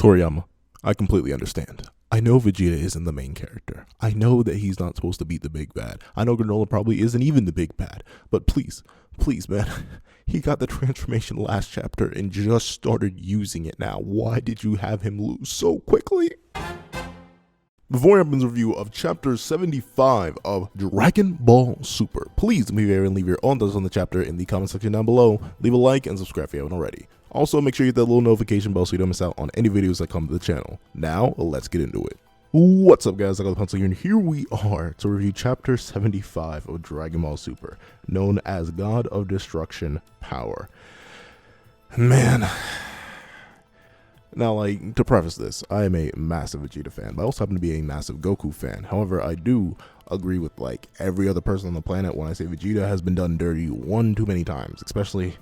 Toriyama, I completely understand. I know Vegeta isn't the main character. I know that he's not supposed to be the big bad. I know Granolah probably isn't even the big bad. But please, man, he got the transformation last chapter and just started using it now. Why did you have him lose so quickly? Before I open this review of chapter 75 of Dragon Ball Super, please do me a favor and leave your own thoughts on the chapter in the comment section down below. Leave a like and subscribe if you haven't already. Also, make sure you hit that little notification bell so you don't miss out on any videos that come to the channel. Now, let's get into it. What's up, guys? I got the pencil here, and here we are to review chapter 75 of Dragon Ball Super, known as God of Destruction Power. Man. Now, to preface this, I am a massive Vegeta fan, but I also happen to be a massive Goku fan. However, I do agree with, every other person on the planet when I say Vegeta has been done dirty one too many times, especially...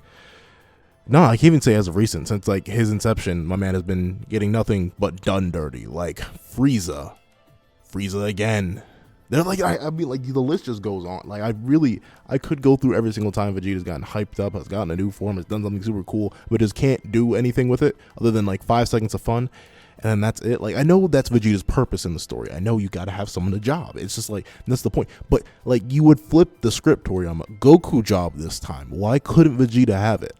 No, I can't even say as of recent. Since, his inception, my man has been getting nothing but done dirty. Frieza. Frieza again. They're I mean, the list just goes on. I could go through every single time Vegeta's gotten hyped up, has gotten a new form, has done something super cool, but just can't do anything with it other than, 5 seconds of fun. And then that's it. I know that's Vegeta's purpose in the story. I know you gotta have someone to job. It's just that's the point. But you would flip the script, Toriyama. Goku job this time. Why couldn't Vegeta have it?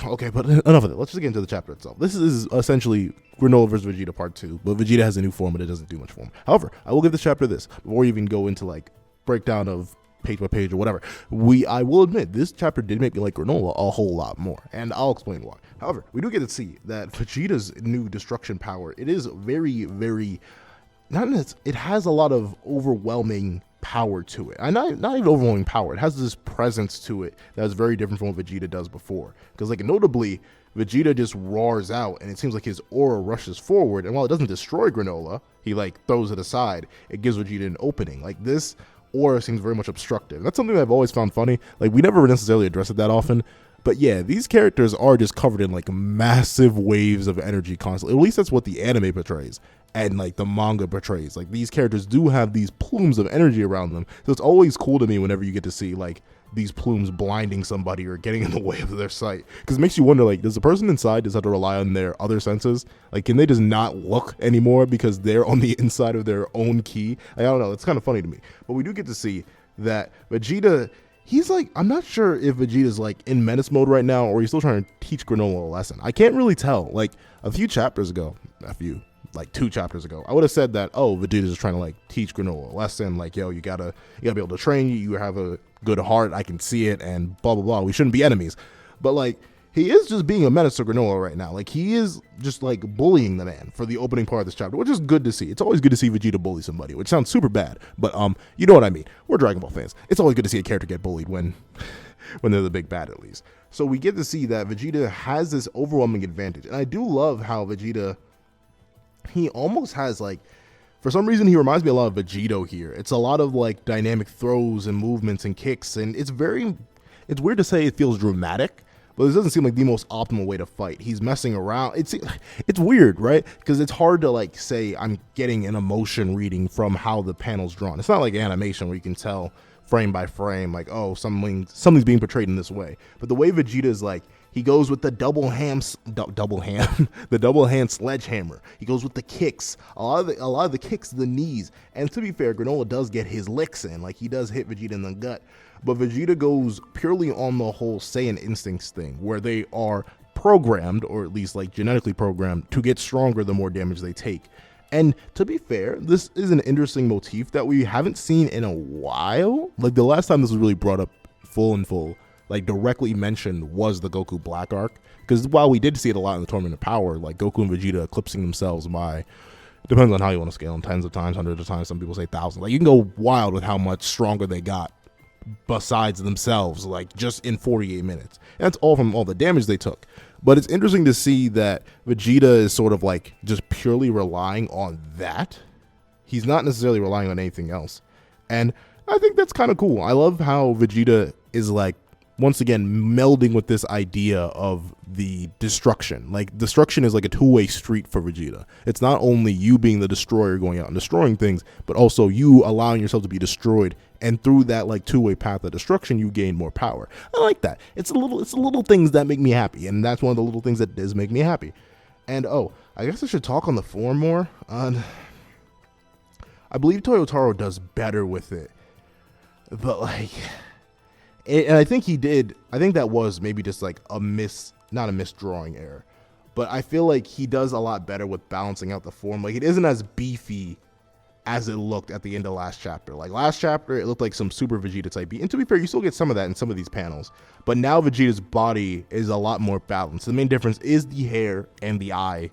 Okay, but enough of it. Let's just get into the chapter itself. This is essentially Granolah vs. Vegeta Part 2, but Vegeta has a new form, but it doesn't do much for him. However, I will give this chapter this, before we even go into, breakdown of page by page or whatever. I will admit, this chapter did make me like Granolah a whole lot more, and I'll explain why. However, we do get to see that Vegeta's new destruction power, it is very, very... it has a lot of overwhelming power to it. And not even overwhelming power. It has this presence to it that's very different from what Vegeta does before. Because notably, Vegeta just roars out and it seems like his aura rushes forward, and while it doesn't destroy Granolah, he throws it aside. It gives Vegeta an opening. This aura seems very much obstructive. That's something I've always found funny. We never necessarily address it that often. But yeah, these characters are just covered in massive waves of energy constantly. At least that's what the anime portrays and the manga portrays. These characters do have these plumes of energy around them. So it's always cool to me whenever you get to see these plumes blinding somebody or getting in the way of their sight. Because it makes you wonder, does the person inside just have to rely on their other senses? Can they just not look anymore because they're on the inside of their own ki? I don't know. It's kind of funny to me. But we do get to see that Vegeta... He's I'm not sure if Vegeta's in menace mode right now or he's still trying to teach Granolah a lesson. I can't really tell. A few chapters ago, 2 chapters ago, I would have said that, oh, Vegeta's just trying to Teach Granolah a lesson. Yo, you gotta be able to train you have a good heart. I can see it and blah, blah, blah. We shouldn't be enemies. But he is just being a menace to Granolah right now. He is just bullying the man for the opening part of this chapter, which is good to see. It's always good to see Vegeta bully somebody, which sounds super bad, but you know what I mean. We're Dragon Ball fans. It's always good to see a character get bullied when they're the big bad, at least. So we get to see that Vegeta has this overwhelming advantage, and I do love how Vegeta, he almost has for some reason he reminds me a lot of Vegito here. It's a lot of dynamic throws and movements and kicks, and it's weird to say it feels dramatic. But this doesn't seem like the most optimal way to fight. He's messing around. It's weird, right? Because it's hard to say I'm getting an emotion reading from how the panel's drawn. It's not like animation where you can tell frame by frame, oh, something's being portrayed in this way. But the way Vegeta's he goes with the double hand sledgehammer. He goes with the kicks. A lot of the kicks to the knees. And to be fair, Granolah does get his licks in. He does hit Vegeta in the gut. But Vegeta goes purely on the whole Saiyan instincts thing, where they are programmed, or at least genetically programmed, to get stronger the more damage they take. And to be fair, this is an interesting motif that we haven't seen in a while. The last time this was really brought up full, directly mentioned, was the Goku Black arc. Because while we did see it a lot in the Tournament of Power, Goku and Vegeta eclipsing themselves by, depends on how you want to scale them, tens of times, hundreds of times, some people say thousands. You can go wild with how much stronger they got besides themselves, just in 48 minutes. And that's all from all the damage they took. But it's interesting to see that Vegeta is sort of just purely relying on that. He's not necessarily relying on anything else. And I think that's kind of cool. I love how Vegeta is once again melding with this idea of the destruction. Destruction is a two-way street for Vegeta. It's not only you being the destroyer going out and destroying things, but also you allowing yourself to be destroyed, and through that two-way path of destruction you gain more power. I like that. It's the little things that make me happy, and that's one of the little things that does make me happy. And I guess I should talk on the form more. I believe Toyotaro does better with it, but like, and I think he did. I think that was maybe just like not a misdrawing error, but I feel like he does a lot better with balancing out the form. Like, it isn't as beefy as it looked at the end of last chapter. Like, last chapter, it looked like some Super Vegeta type beat. And to be fair, you still get some of that in some of these panels. But now Vegeta's body is a lot more balanced. The main difference is the hair and the eye.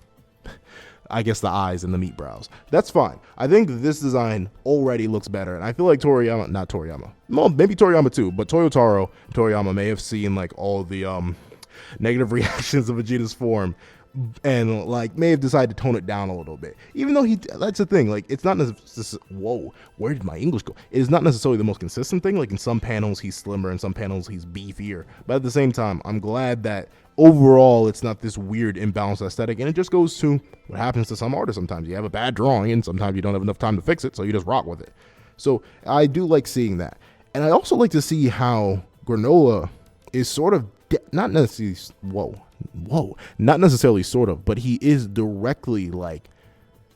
I guess the eyes and the meat brows. That's fine. I think this design already looks better. And I feel like not Toriyama. Well, maybe Toriyama too. But Toriyama may have seen like all the negative reactions of Vegeta's form, and like may have decided to tone it down a little bit. Even though that's the thing, like, it's not necessarily, whoa, where did my English go? It is not necessarily the most consistent thing. Like, in some panels he's slimmer, in some panels he's beefier, but at the same time, I'm glad that overall it's not this weird imbalanced aesthetic. And it just goes to what happens to some artists. Sometimes you have a bad drawing and sometimes you don't have enough time to fix it, so you just rock with it. So I do like seeing that. And I also like to see how Granolah is sort of not necessarily not necessarily sort of, but he is directly, like,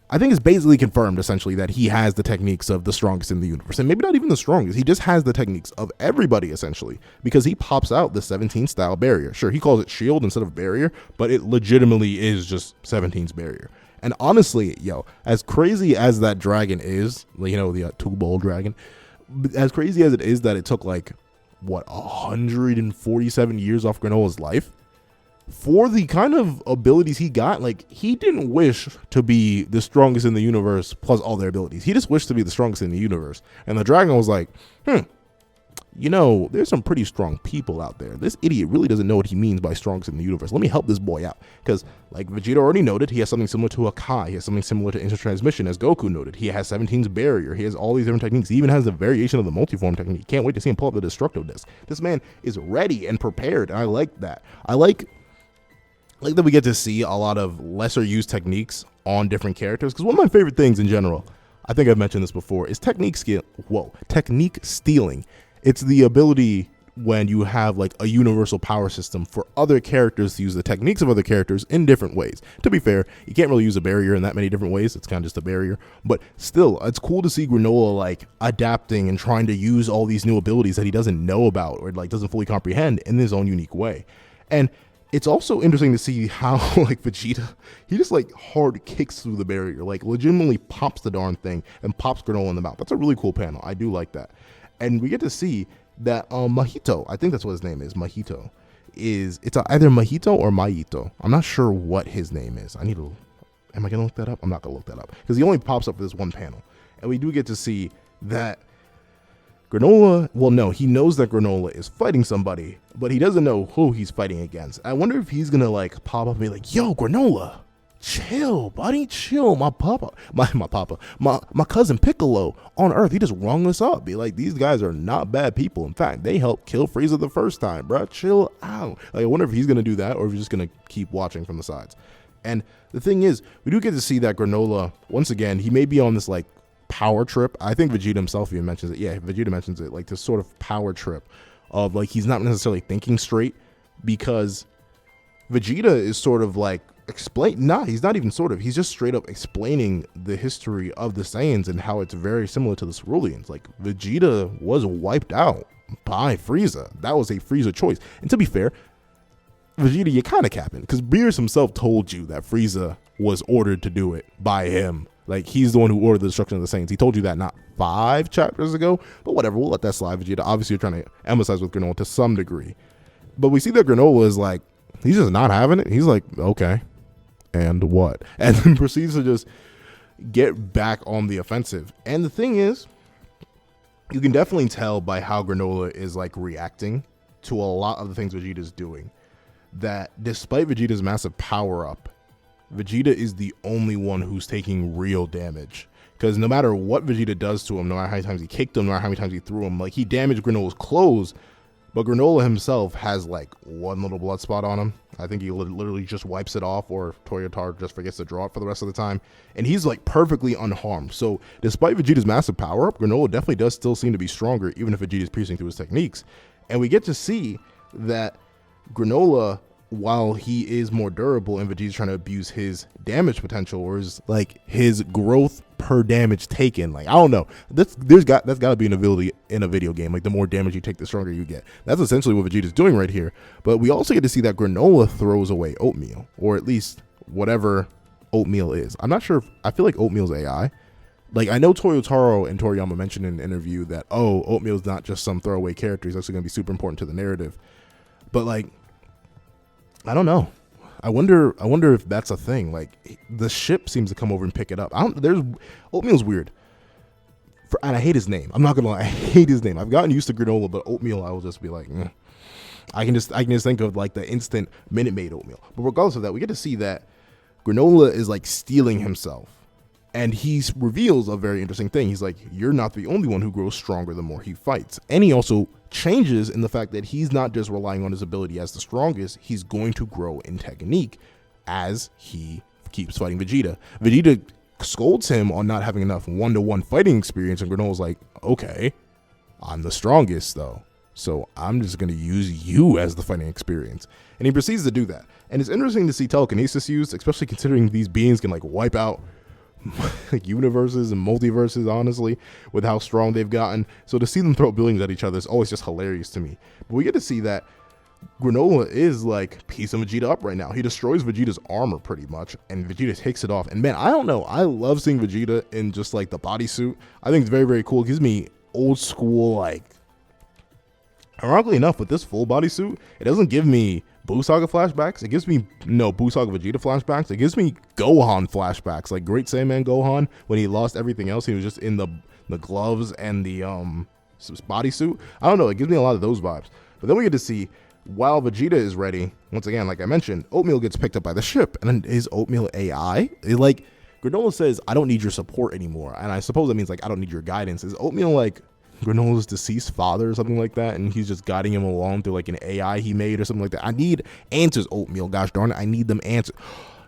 I think it's basically confirmed essentially that he has the techniques of the strongest in the universe, and maybe not even the strongest. He just has the techniques of everybody essentially, because he pops out the 17 style barrier. Sure, he calls it shield instead of barrier, but it legitimately is just 17's barrier. And honestly, as crazy as that dragon is, you know, the two-bowl dragon, as crazy as it is that it took like 147 years off Granolah's life, for the kind of abilities he got, like, he didn't wish to be the strongest in the universe plus all their abilities. He just wished to be the strongest in the universe. And the dragon was like, you know, there's some pretty strong people out there. This idiot really doesn't know what he means by strongest in the universe. Let me help this boy out. Because, like Vegeta already noted, he has something similar to a Kai. He has something similar to instant transmission, as Goku noted. He has 17's barrier. He has all these different techniques. He even has the variation of the multiform technique. Can't wait to see him pull up the Destructo Disc. This man is ready and prepared, and I like that. I like that we get to see a lot of lesser used techniques on different characters, because one of my favorite things in general, I think I've mentioned this before, is technique stealing. It's the ability when you have like a universal power system for other characters to use the techniques of other characters in different ways. To be fair, you can't really use a barrier in that many different ways. It's kind of just a barrier, but still, it's cool to see Granolah like adapting and trying to use all these new abilities that he doesn't know about or like doesn't fully comprehend in his own unique way. And it's also interesting to see how like Vegeta, he just like hard kicks through the barrier, like legitimately pops the darn thing and pops Granolah in the mouth. That's a really cool panel. I do like that. And we get to see that Mahito, I think that's what his name is, Mahito, it's either Mahito or Maito. I'm not sure what his name is. Am I going to look that up? I'm not going to look that up because he only pops up for this one panel. And we do get to see that Granolah, well, no, he knows that Granolah is fighting somebody, but he doesn't know who he's fighting against. I wonder if he's going to like pop up and be like, yo, Granolah, chill, buddy, chill. My cousin Piccolo on Earth, he just rung us up. Be like, these guys are not bad people. In fact, they helped kill Frieza the first time, bro. Chill out. Like, I wonder if he's gonna do that or if he's just gonna keep watching from the sides. And the thing is, we do get to see that Granolah, once again, he may be on this like power trip. I think Vegeta himself even mentions it. Yeah, Vegeta mentions it, like this sort of power trip of like he's not necessarily thinking straight, because Vegeta is sort of like he's not even sort of, he's just straight up explaining the history of the Saiyans and how it's very similar to the Ceruleans. Like, Vegeta was wiped out by Frieza. That was a Frieza choice. And to be fair, Vegeta, you kind of capping, because Beerus himself told you that Frieza was ordered to do it by him. Like, he's the one who ordered the destruction of the Saiyans. He told you that not 5 chapters ago, but whatever, we'll let that slide. Vegeta, obviously you're trying to emphasize with Granolah to some degree, but we see that Granolah is like, he's just not having it. He's like, okay, and what? And then proceeds to just get back on the offensive. And the thing is, you can definitely tell by how Granolah is like reacting to a lot of the things Vegeta's doing, that despite Vegeta's massive power up, Vegeta is the only one who's taking real damage. Because no matter what Vegeta does to him, no matter how many times he kicked him, no matter how many times he threw him, like, he damaged Granolah's clothes, but Granolah himself has like one little blood spot on him. I think he literally just wipes it off, or Toyotaro just forgets to draw it for the rest of the time. And he's like perfectly unharmed. So despite Vegeta's massive power up, Granolah definitely does still seem to be stronger, even if Vegeta's piercing through his techniques. And we get to see that Granolah while he is more durable and Vegeta's trying to abuse his damage potential or his growth per damage taken. Like, I don't know. That's got to be an ability in a video game. Like, the more damage you take, the stronger you get. That's essentially what Vegeta's doing right here. But we also get to see that Granolah throws away oatmeal, or at least whatever oatmeal is. I'm not sure. I feel like oatmeal's AI. Like, I know Toyotaro and Toriyama mentioned in an interview that, oatmeal's not just some throwaway character. He's actually going to be super important to the narrative. But, like, I don't know. I wonder if that's a thing. Like, the ship seems to come over and pick it up. Oatmeal's weird. And I hate his name. I'm not gonna lie, I hate his name. I've gotten used to Granolah, but oatmeal, I will just be like, I can just think of like the instant Minute Maid oatmeal. But regardless of that, we get to see that Granolah is like stealing himself. And he reveals a very interesting thing. He's like, you're not the only one who grows stronger the more he fights. And he also changes in the fact that he's not just relying on his ability as the strongest. He's going to grow in technique as he keeps fighting Vegeta. Vegeta scolds him on not having enough one-to-one fighting experience. And Granola's like, okay, I'm the strongest though, so I'm just going to use you as the fighting experience. And he proceeds to do that. And it's interesting to see telekinesis used, especially considering these beings can like wipe out universes and multiverses, honestly, with how strong they've gotten. So to see them throw buildings at each other is always just hilarious to me. But we get to see that Granolah is like piecing Vegeta up right now. He destroys Vegeta's armor pretty much, and Vegeta takes it off. And man, I don't know, I love seeing Vegeta in just like the bodysuit. I think it's very, very cool. It gives me old school, like, ironically enough, with this full bodysuit, it doesn't give me Buu Saga flashbacks. It gives me Buu Saga Vegeta flashbacks. It gives me Gohan flashbacks, like Great Saiyaman Gohan when he lost everything else. He was just in the gloves and the bodysuit. I don't know. It gives me a lot of those vibes. But then we get to see, while Vegeta is ready, once again, like I mentioned, oatmeal gets picked up by the ship, and then is oatmeal AI? Granolah says, I don't need your support anymore, and I suppose that means like I don't need your guidance. Is oatmeal like Granola's deceased father or something like that, and he's just guiding him along through like an AI he made or something like that? I need answers, oatmeal. Gosh darn it, I need them answers.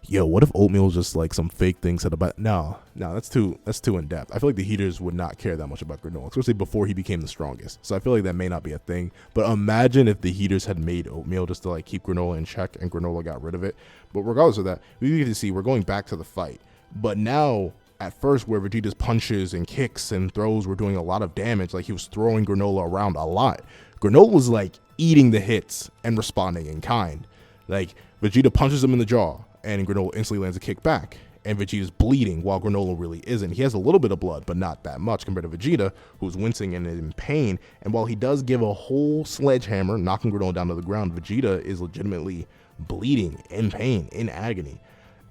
Yo, what if oatmeal is just like some fake thing said about? No, that's too in depth. I feel like the heaters would not care that much about Granolah, especially before he became the strongest. So I feel like that may not be a thing. But imagine if the heaters had made oatmeal just to like keep Granolah in check, and Granolah got rid of it. But regardless of that, we get to see we're going back to the fight. But now, at first, where Vegeta's punches and kicks and throws were doing a lot of damage, like he was throwing Granolah around a lot, Granolah was like eating the hits and responding in kind. Like, Vegeta punches him in the jaw, and Granolah instantly lands a kick back, and Vegeta's bleeding while Granolah really isn't. He has a little bit of blood, but not that much compared to Vegeta, who's wincing and in pain. And while he does give a whole sledgehammer, knocking Granolah down to the ground, Vegeta is legitimately bleeding, in pain, in agony.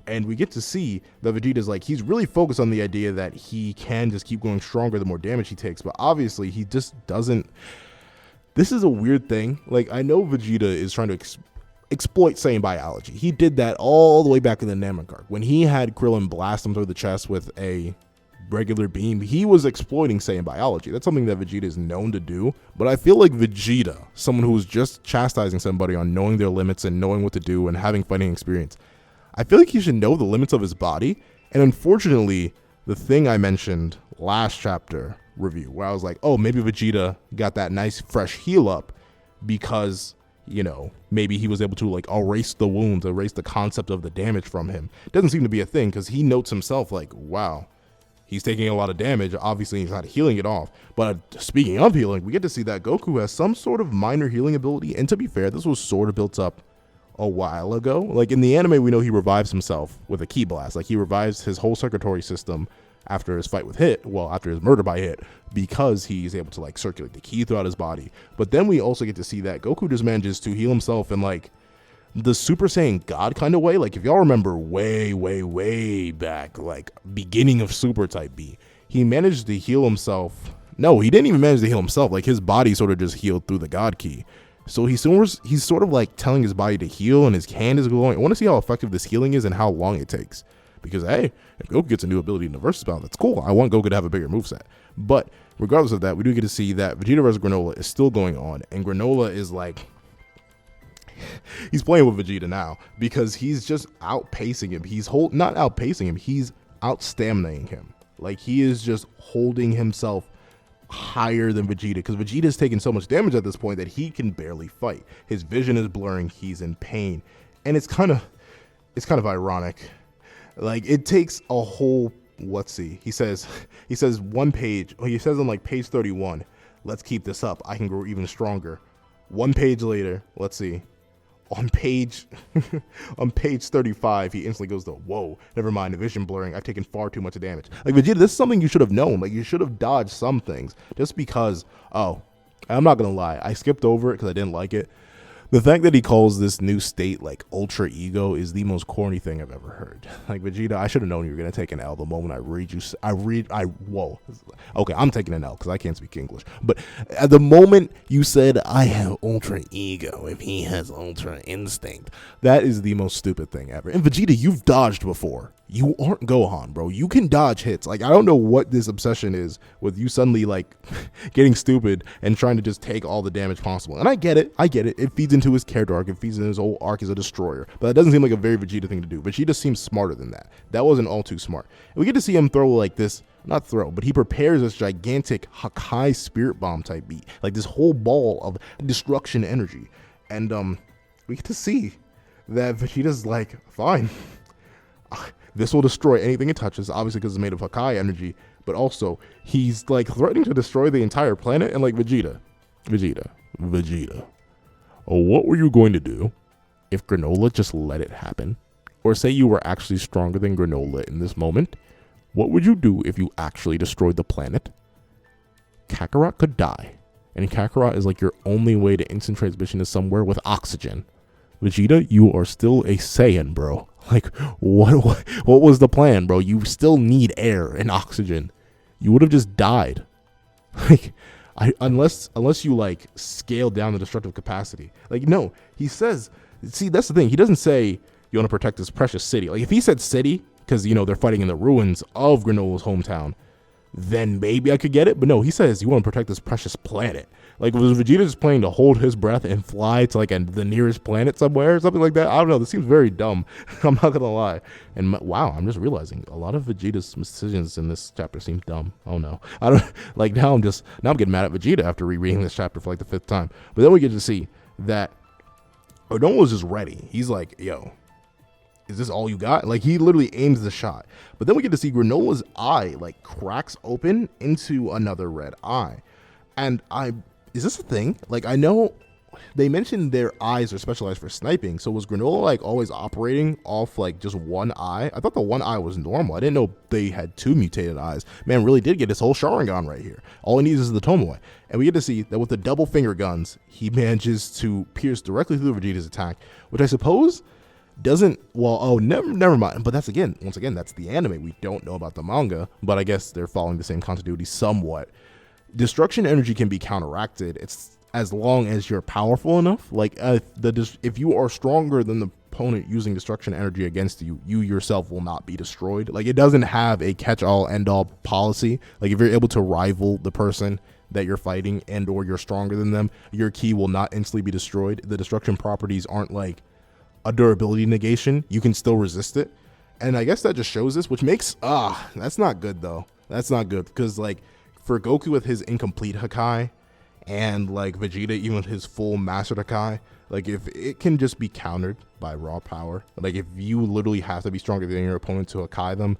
And we get to see that Vegeta's like, he's really focused on the idea that he can just keep going stronger the more damage he takes. But obviously, he just doesn't. This is a weird thing. Like, I know Vegeta is trying to exploit Saiyan biology. He did that all the way back in the Namek arc. When he had Krillin blast him through the chest with a regular beam, he was exploiting Saiyan biology. That's something that Vegeta is known to do. But I feel like Vegeta, someone who's just chastising somebody on knowing their limits and knowing what to do and having fighting experience, I feel like he should know the limits of his body. And unfortunately, the thing I mentioned last chapter review, where I was like, oh, maybe Vegeta got that nice fresh heal up because, you know, maybe he was able to like erase the wounds, erase the concept of the damage from him. It doesn't seem to be a thing, because he notes himself like, wow, he's taking a lot of damage. Obviously, he's not healing it off. But speaking of healing, we get to see that Goku has some sort of minor healing ability. And to be fair, this was sort of built up a while ago. Like in the anime, we know he revives himself with a ki blast. Like he revives his whole circulatory system after his fight with Hit, well, after his murder by Hit, because he's able to like circulate the ki throughout his body. But then we also get to see that Goku just manages to heal himself in like the Super Saiyan God kind of way. Like if y'all remember way back, like beginning of Super Type B, he managed to heal himself. No, he didn't even manage to heal himself. Like his body sort of just healed through the God ki. So he's sort of like telling his body to heal, and his hand is glowing. I want to see how effective this healing is and how long it takes. Because, hey, if Goku gets a new ability in the Versus Battle, that's cool. I want Goku to have a bigger moveset. But regardless of that, we do get to see that Vegeta vs. Granolah is still going on. And Granolah is like, he's playing with Vegeta now because he's just outpacing him. He's not outpacing him. He's outstaminaing him. Like he is just holding himself higher than Vegeta, because Vegeta's taking so much damage at this point that he can barely fight. His vision is blurring. He's in pain, and it's kind of ironic. Like, it takes a whole, let's see, he says one page, he says on like page 31, let's keep this up, I can grow even stronger. One page later, let's see, on page 35, he instantly goes to, whoa, never mind, the vision blurring, I've taken far too much damage. Like, Vegeta, this is something you should have known. Like, you should have dodged some things, just because, oh, I'm not gonna lie, I skipped over it because I didn't like it. The fact that he calls this new state like ultra ego is the most corny thing I've ever heard. Like, Vegeta, I should have known you were gonna take an L the moment whoa. Okay, I'm taking an L because I can't speak English. But at the moment you said I have ultra ego if he has ultra instinct, that is the most stupid thing ever. And Vegeta, you've dodged before. You aren't Gohan, bro. You can dodge hits. Like, I don't know what this obsession is with you suddenly like getting stupid and trying to just take all the damage possible. And I get it. It feeds into his character arc. It feeds into his whole arc as a destroyer. But that doesn't seem like a very Vegeta thing to do. Vegeta seems smarter than that. That wasn't all too smart. And we get to see him throw like this, not throw, but he prepares this gigantic Hakai Spirit Bomb type beat. Like this whole ball of destruction energy. And we get to see that Vegeta's like, fine. This will destroy anything it touches, obviously because it's made of Hakai energy, but also he's like threatening to destroy the entire planet. And like, Vegeta, what were you going to do if Granolah just let it happen? Or say you were actually stronger than Granolah in this moment, what would you do if you actually destroyed the planet? Kakarot could die, and Kakarot is like your only way to instant transmission is somewhere with oxygen. Vegeta, you are still a Saiyan, bro. Like, what was the plan, bro? You still need air and oxygen. You would have just died. Like, unless you like scale down the destructive capacity. Like, no, he says, see, that's the thing. He doesn't say you want to protect this precious city. Like, if he said city, because, you know, they're fighting in the ruins of Granolah's hometown, then maybe I could get it. But no, he says you want to protect this precious planet. Like, was Vegeta just planning to hold his breath and fly to like the nearest planet somewhere or something like that? I don't know. This seems very dumb. I'm not gonna lie. And wow, I'm just realizing a lot of Vegeta's decisions in this chapter seem dumb. Oh no, I don't like now. I'm getting mad at Vegeta after rereading this chapter for like the 5th time. But then we get to see that Odon was just ready. He's like, yo, is this all you got? Like, he literally aims the shot. But then we get to see Granolah's eye like cracks open into another red eye. And is this a thing? Like, I know they mentioned their eyes are specialized for sniping. So was Granolah like always operating off like just one eye? I thought the one eye was normal. I didn't know they had 2 mutated eyes. Man really did get his whole Sharingan right here. All he needs is the Tomoe. And we get to see that with the double finger guns, he manages to pierce directly through Vegeta's attack, which I suppose doesn't, well, oh, never mind. But that's once again, that's the anime. We don't know about the manga, but I guess they're following the same continuity somewhat. Destruction energy can be counteracted. It's as long as you're powerful enough. Like, if you are stronger than the opponent using destruction energy against you, you yourself will not be destroyed. Like, it doesn't have a catch-all, end-all policy. Like, if you're able to rival the person that you're fighting and or you're stronger than them, your ki will not instantly be destroyed. The destruction properties aren't like a durability negation. You can still resist it. And I guess that just shows this, which makes, that's not good though. That's not good, because like, for Goku with his incomplete Hakai, and like Vegeta even with his full mastered Hakai, like if it can just be countered by raw power, like if you literally have to be stronger than your opponent to Hakai them,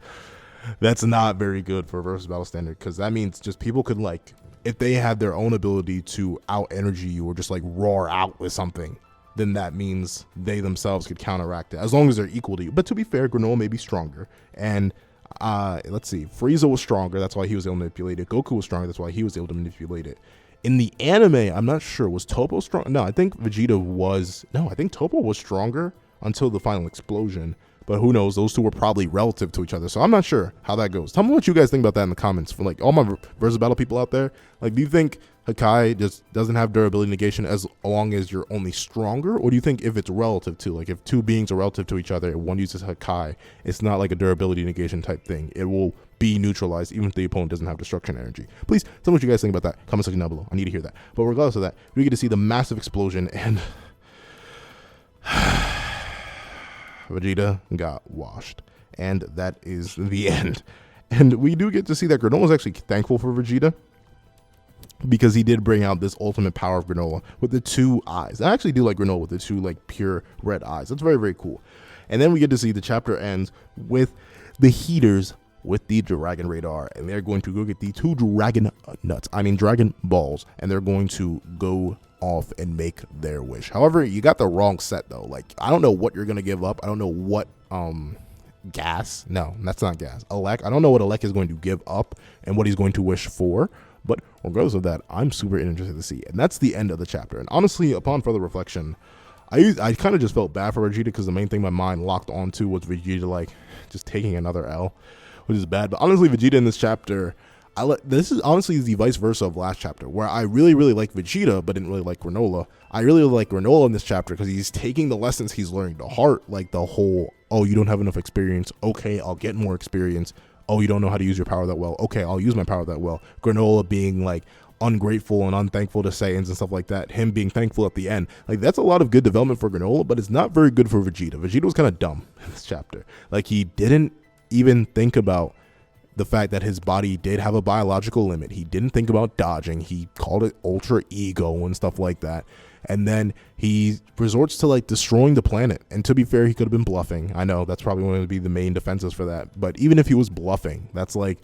that's not very good for versus battle standard, because that means just people could like, if they have their own ability to out energy you or just like roar out with something, then that means they themselves could counteract it as long as they're equal to you. But to be fair, Granolah may be stronger, and let's see, Frieza was stronger, that's why he was able to manipulate it. Goku was stronger, that's why he was able to manipulate it. In the anime, I'm not sure, was Toppo strong? No, I think Vegeta was, no, I think Toppo was stronger until the final explosion, but who knows, those two were probably relative to each other, so I'm not sure how that goes. Tell me what you guys think about that in the comments, for like all my versus battle people out there. Like, do you think Hakai just doesn't have durability negation as long as you're only stronger, or do you think if it's relative to, like if 2 beings are relative to each other and one uses Hakai, it's not like a durability negation type thing, it will be neutralized even if the opponent doesn't have destruction energy? Please tell me what you guys think about that. Comment section down below. I need to hear that. But regardless of that, we get to see the massive explosion, and Vegeta got washed, and that is the end. And we do get to see that Granolah is actually thankful for Vegeta. because he did bring out this ultimate power of Granolah with the 2 eyes. I actually do like Granolah with the 2 like pure red eyes. That's very, very cool. And then we get to see the chapter ends with the heaters with the dragon radar, and they're going to go get the 2 dragon balls, and they're going to go off and make their wish. However, you got the wrong set though. Like, I don't know what you're gonna give up. I don't know what gas. No, that's not gas. Alec. I don't know what Alec is going to give up and what he's going to wish for. But regardless of that, I'm super interested to see. And that's the end of the chapter. And honestly, upon further reflection, I kind of just felt bad for Vegeta, because the main thing my mind locked onto was Vegeta like just taking another L, which is bad. But honestly, Vegeta in this chapter, this is honestly the vice versa of last chapter, where I really, really like Vegeta, but didn't really like Granolah. I really like Granolah in this chapter because he's taking the lessons he's learning to heart, like the whole, oh, you don't have enough experience. Okay, I'll get more experience. Oh, you don't know how to use your power that well. Okay, I'll use my power that well. Granolah being like ungrateful and unthankful to Saiyans and stuff like that. Him being thankful at the end. Like, that's a lot of good development for Granolah, but it's not very good for Vegeta. Vegeta was kind of dumb in this chapter. Like, he didn't even think about the fact that his body did have a biological limit. He didn't think about dodging. He called it ultra ego and stuff like that. And then he resorts to like destroying the planet. And to be fair, he could have been bluffing. I know that's probably going to be the main defenses for that. But even if he was bluffing, that's like,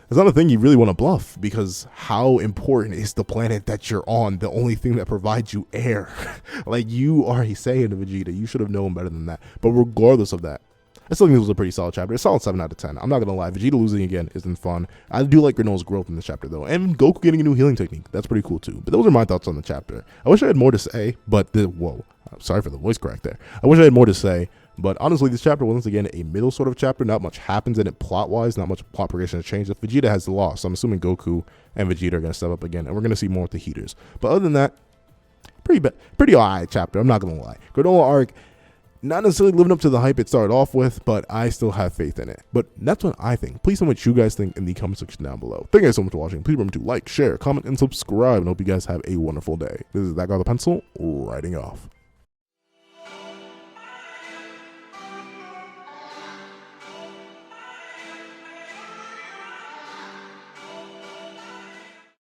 it's not a thing you really want to bluff, because how important is the planet that you're on? The only thing that provides you air. Like, you are a Saiyan to Vegeta. You should have known better than that. But regardless of that, I still think this was a pretty solid chapter. It's solid 7 out of 10. I'm not going to lie. Vegeta losing again isn't fun. I do like Granolah's growth in this chapter, though. And Goku getting a new healing technique. That's pretty cool, too. But those are my thoughts on the chapter. I wish I had more to say, but whoa. Sorry for the voice crack there. I wish I had more to say, but honestly, this chapter was, once again, a middle sort of chapter. Not much happens in it plot-wise. Not much plot progression has changed. If Vegeta has the loss, so I'm assuming Goku and Vegeta are going to step up again, and we're going to see more with the heaters. But other than that, pretty alright chapter. I'm not going to lie. Granolah arc, not necessarily living up to the hype it started off with, but I still have faith in it. But that's what I think. Please tell me what you guys think in the comment section down below. Thank you guys so much for watching. Please remember to like, share, comment, and subscribe. And hope you guys have a wonderful day. This is That Guy with a Pencil, writing off.